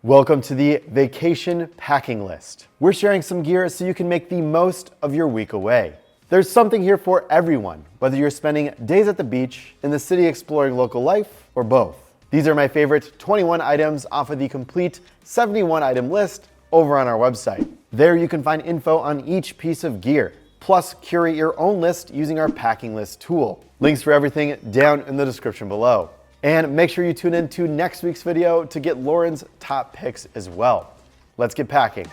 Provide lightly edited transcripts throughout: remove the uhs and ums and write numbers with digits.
Welcome to the Vacation Packing List. We're sharing some gear so you can make the most of your week away. There's something here for everyone, whether you're spending days at the beach, in the city exploring local life, or both. These are my favorite 21 items off of the complete 71 item list over on our website. There you can find info on each piece of gear, plus curate your own list using our packing list tool. Links for everything down in the description below. And make sure you tune in to next week's video to get Lauren's top picks as well. Let's get packing.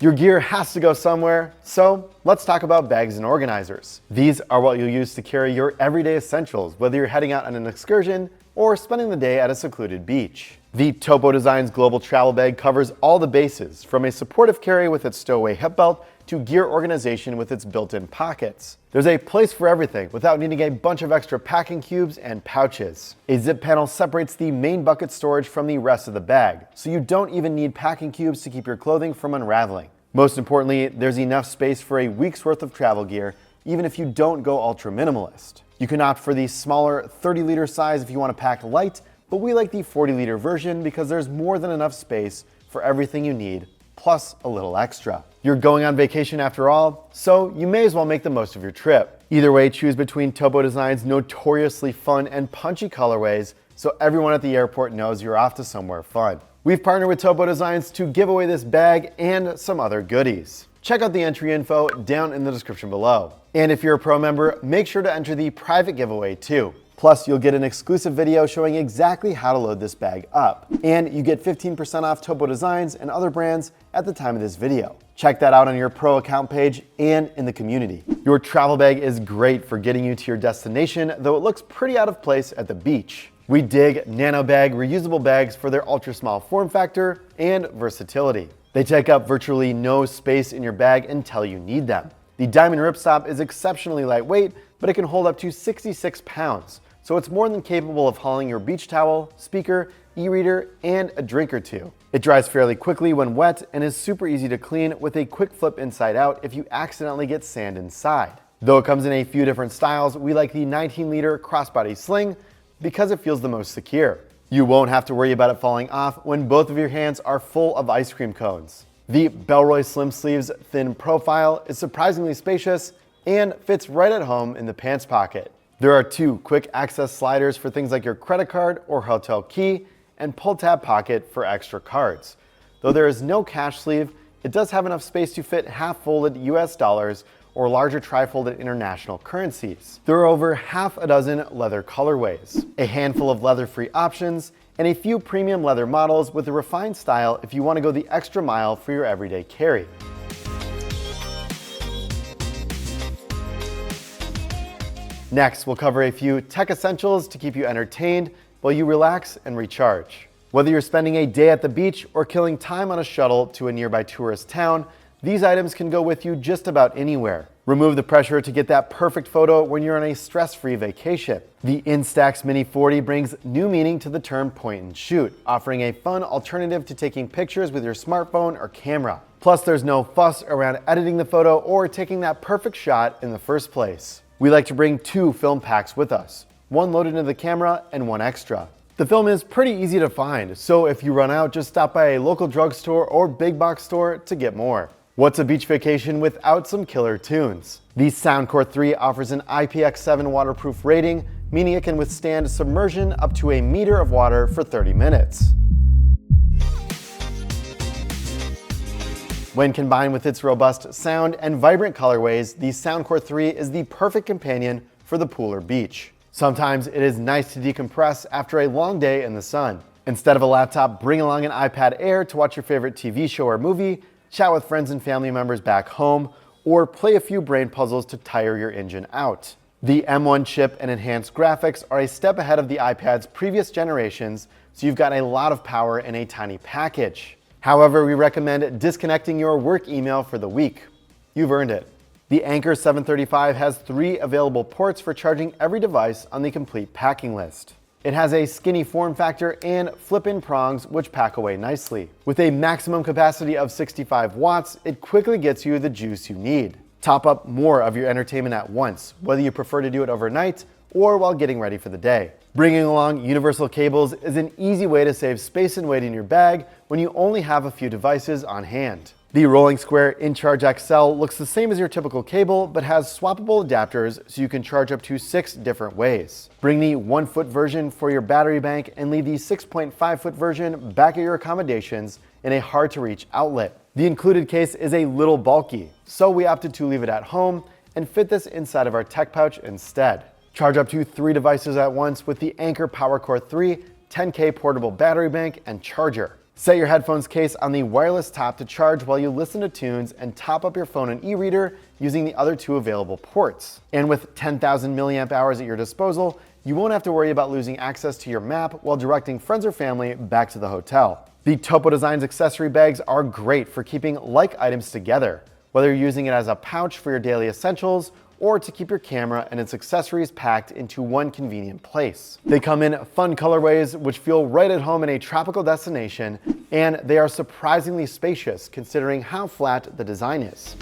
Your gear has to go somewhere, so let's talk about bags and organizers. These are what you'll use to carry your everyday essentials, whether you're heading out on an excursion or spending the day at a secluded beach. The Topo Designs Global Travel Bag covers all the bases, from a supportive carry with its stowaway hip belt to gear organization with its built-in pockets. There's a place for everything without needing a bunch of extra packing cubes and pouches. A zip panel separates the main bucket storage from the rest of the bag, so you don't even need packing cubes to keep your clothing from unraveling. Most importantly, there's enough space for a week's worth of travel gear, even if you don't go ultra minimalist. You can opt for the smaller 30-liter size if you want to pack light, but we like the 40-liter version because there's more than enough space for everything you need, plus a little extra. You're going on vacation after all, so you may as well make the most of your trip. Either way, choose between Topo Designs' notoriously fun and punchy colorways so everyone at the airport knows you're off to somewhere fun. We've partnered with Topo Designs to give away this bag and some other goodies. Check out the entry info down in the description below. And if you're a pro member, make sure to enter the private giveaway too. Plus, you'll get an exclusive video showing exactly how to load this bag up. And you get 15% off Topo Designs and other brands at the time of this video. Check that out on your pro account page and in the community. Your travel bag is great for getting you to your destination, though it looks pretty out of place at the beach. We dig nano bag reusable bags for their ultra small form factor and versatility. They take up virtually no space in your bag until you need them. The diamond ripstop is exceptionally lightweight, but it can hold up to 66 pounds. So it's more than capable of hauling your beach towel, speaker, e-reader, and a drink or two. It dries fairly quickly when wet and is super easy to clean with a quick flip inside out if you accidentally get sand inside. Though it comes in a few different styles, we like the 19-liter crossbody sling because it feels the most secure. You won't have to worry about it falling off when both of your hands are full of ice cream cones. The Bellroy Slim Sleeves thin profile is surprisingly spacious and fits right at home in the pants pocket. There are two quick access sliders for things like your credit card or hotel key, and pull tab pocket for extra cards. Though there is no cash sleeve, it does have enough space to fit half folded US dollars or larger tri-folded international currencies. There are over half a dozen leather colorways, a handful of leather-free options, and a few premium leather models with a refined style if you want to go the extra mile for your everyday carry. Next, we'll cover a few tech essentials to keep you entertained while you relax and recharge. Whether you're spending a day at the beach or killing time on a shuttle to a nearby tourist town, these items can go with you just about anywhere. Remove the pressure to get that perfect photo when you're on a stress-free vacation. The Instax Mini 40 brings new meaning to the term point and shoot, offering a fun alternative to taking pictures with your smartphone or camera. Plus, there's no fuss around editing the photo or taking that perfect shot in the first place. We like to bring two film packs with us, one loaded into the camera and one extra. The film is pretty easy to find, so if you run out, just stop by a local drugstore or big box store to get more. What's a beach vacation without some killer tunes? The Soundcore 3 offers an IPX7 waterproof rating, meaning it can withstand submersion up to a meter of water for 30 minutes. When combined with its robust sound and vibrant colorways, the Soundcore 3 is the perfect companion for the pool or beach. Sometimes it is nice to decompress after a long day in the sun. Instead of a laptop, bring along an iPad Air to watch your favorite TV show or movie, chat with friends and family members back home, or play a few brain puzzles to tire your engine out. The M1 chip and enhanced graphics are a step ahead of the iPad's previous generations, so you've got a lot of power in a tiny package. However, we recommend disconnecting your work email for the week. You've earned it. The Anker 735 has 3 available ports for charging every device on the complete packing list. It has a skinny form factor and flip-in prongs which pack away nicely. With a maximum capacity of 65 watts, it quickly gets you the juice you need. Top up more of your entertainment at once, whether you prefer to do it overnight or while getting ready for the day. Bringing along universal cables is an easy way to save space and weight in your bag when you only have a few devices on hand. The rolling square InCharge XL looks the same as your typical cable, but has swappable adapters so you can charge up to 6 different ways. Bring the 1-foot version for your battery bank and leave the 6.5-foot version back at your accommodations in a hard-to-reach outlet. The included case is a little bulky, so we opted to leave it at home and fit this inside of our tech pouch instead. Charge up to 3 devices at once with the Anker PowerCore 3 10K portable battery bank and charger. Set your headphones case on the wireless top to charge while you listen to tunes and top up your phone and e-reader using the other 2 available ports. And with 10,000 milliamp hours at your disposal, you won't have to worry about losing access to your map while directing friends or family back to the hotel. The Topo Designs accessory bags are great for keeping like items together, whether you're using it as a pouch for your daily essentials or to keep your camera and its accessories packed into one convenient place. They come in fun colorways which feel right at home in a tropical destination, and they are surprisingly spacious considering how flat the design is.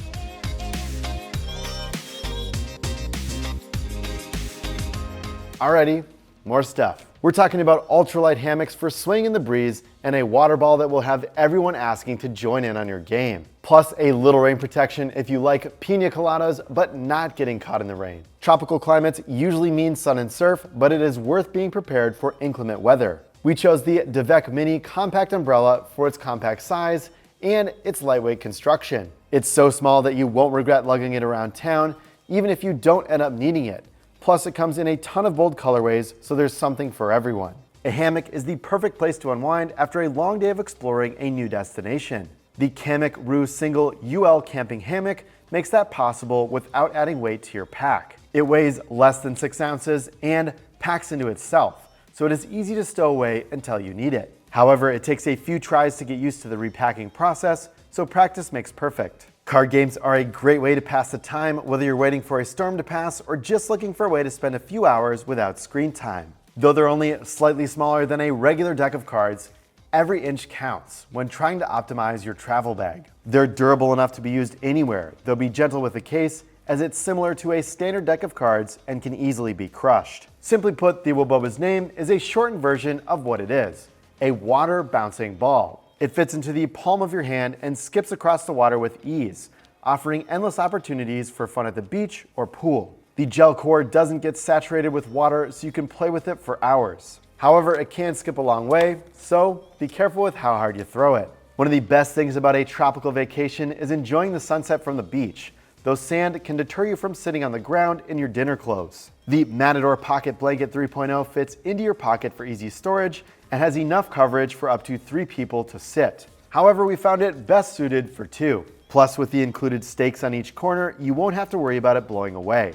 Alrighty, more stuff. We're talking about ultralight hammocks for swaying in the breeze and a water ball that will have everyone asking to join in on your game. Plus a little rain protection if you like pina coladas but not getting caught in the rain. Tropical climates usually mean sun and surf, but it is worth being prepared for inclement weather. We chose the Devec Mini compact umbrella for its compact size and its lightweight construction. It's so small that you won't regret lugging it around town, even if you don't end up needing it. Plus, it comes in a ton of bold colorways, so there's something for everyone. A hammock is the perfect place to unwind after a long day of exploring a new destination. The Kamek Roo Single UL Camping Hammock makes that possible without adding weight to your pack. It weighs less than 6 ounces and packs into itself, so it is easy to stow away until you need it. However, it takes a few tries to get used to the repacking process, so practice makes perfect. Card games are a great way to pass the time, whether you're waiting for a storm to pass or just looking for a way to spend a few hours without screen time. Though they're only slightly smaller than a regular deck of cards, every inch counts when trying to optimize your travel bag. They're durable enough to be used anywhere. They'll be gentle with the case, as it's similar to a standard deck of cards and can easily be crushed. Simply put, the Woboba's name is a shortened version of what it is: a water bouncing ball. It fits into the palm of your hand and skips across the water with ease, offering endless opportunities for fun at the beach or pool. The gel core doesn't get saturated with water, so you can play with it for hours. However, it can skip a long way, so be careful with how hard you throw it. One of the best things about a tropical vacation is enjoying the sunset from the beach, though sand can deter you from sitting on the ground in your dinner clothes. The Matador Pocket Blanket 3.0 fits into your pocket for easy storage and has enough coverage for up to 3 people to sit. However, we found it best suited for 2. Plus, with the included stakes on each corner, you won't have to worry about it blowing away.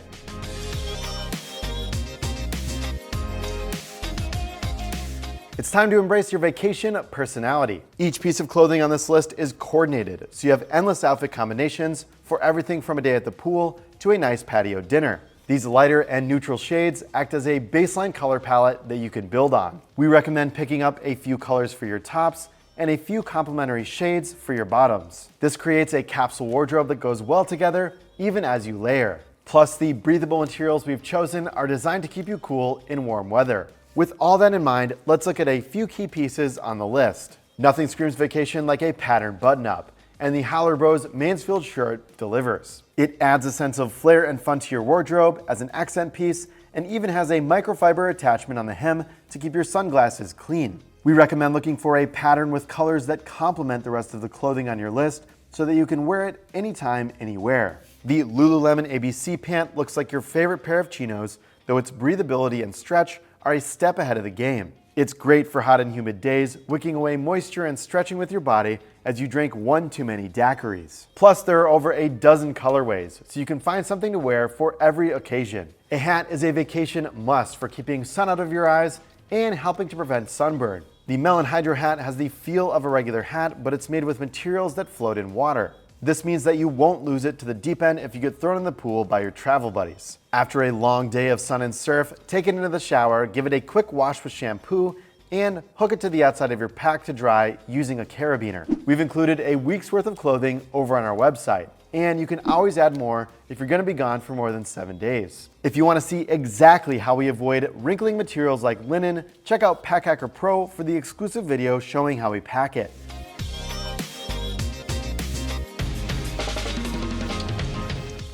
It's time to embrace your vacation personality. Each piece of clothing on this list is coordinated, so you have endless outfit combinations for everything from a day at the pool to a nice patio dinner. These lighter and neutral shades act as a baseline color palette that you can build on. We recommend picking up a few colors for your tops and a few complementary shades for your bottoms. This creates a capsule wardrobe that goes well together even as you layer. Plus, the breathable materials we've chosen are designed to keep you cool in warm weather. With all that in mind, let's look at a few key pieces on the list. Nothing screams vacation like a patterned button-up, and the Howler Bros Mansfield shirt delivers. It adds a sense of flair and fun to your wardrobe as an accent piece, and even has a microfiber attachment on the hem to keep your sunglasses clean. We recommend looking for a pattern with colors that complement the rest of the clothing on your list so that you can wear it anytime, anywhere. The Lululemon ABC pant looks like your favorite pair of chinos, though its breathability and stretch are a step ahead of the game. It's great for hot and humid days, wicking away moisture and stretching with your body as you drink one too many daiquiris. Plus, there are over a dozen colorways, so you can find something to wear for every occasion. A hat is a vacation must for keeping sun out of your eyes and helping to prevent sunburn. The Melon Hydro hat has the feel of a regular hat, but it's made with materials that float in water. This means that you won't lose it to the deep end if you get thrown in the pool by your travel buddies. After a long day of sun and surf, take it into the shower, give it a quick wash with shampoo, and hook it to the outside of your pack to dry using a carabiner. We've included a week's worth of clothing over on our website, and you can always add more if you're gonna be gone for more than 7 days. If you wanna see exactly how we avoid wrinkling materials like linen, check out Pack Hacker Pro for the exclusive video showing how we pack it.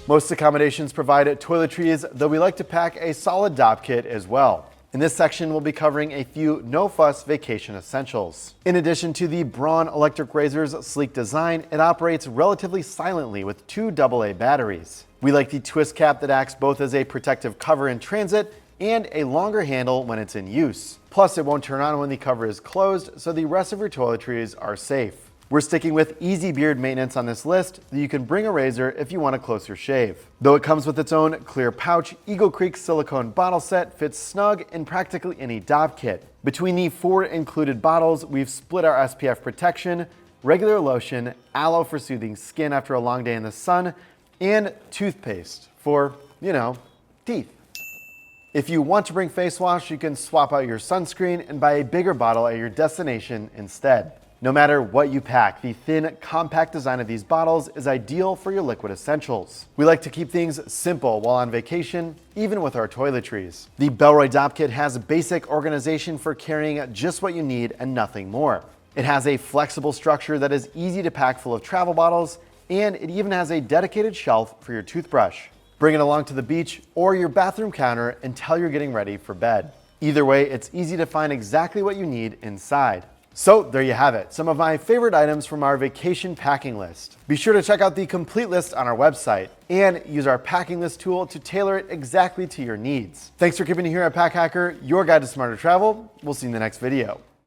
Most accommodations provide toiletries, though we like to pack a solid DOP kit as well. In this section, we'll be covering a few no-fuss vacation essentials. In addition to the Braun electric razor's sleek design, it operates relatively silently with 2 AA batteries. We like the twist cap that acts both as a protective cover in transit and a longer handle when it's in use. Plus, it won't turn on when the cover is closed, so the rest of your toiletries are safe. We're sticking with easy beard maintenance on this list, that you can bring a razor if you want a closer shave. Though it comes with its own clear pouch, Eagle Creek silicone bottle set fits snug in practically any DOP kit. Between the 4 included bottles, we've split our SPF protection, regular lotion, aloe for soothing skin after a long day in the sun, and toothpaste for, teeth. If you want to bring face wash, you can swap out your sunscreen and buy a bigger bottle at your destination instead. No matter what you pack, the thin, compact design of these bottles is ideal for your liquid essentials. We like to keep things simple while on vacation, even with our toiletries. The Bellroy DOP Kit has basic organization for carrying just what you need and nothing more. It has a flexible structure that is easy to pack full of travel bottles, and it even has a dedicated shelf for your toothbrush. Bring it along to the beach or your bathroom counter until you're getting ready for bed. Either way, it's easy to find exactly what you need inside. So there you have it, some of my favorite items from our vacation packing list. Be sure to check out the complete list on our website and use our packing list tool to tailor it exactly to your needs. Thanks for keeping it here at Pack Hacker, your guide to smarter travel. We'll see you in the next video.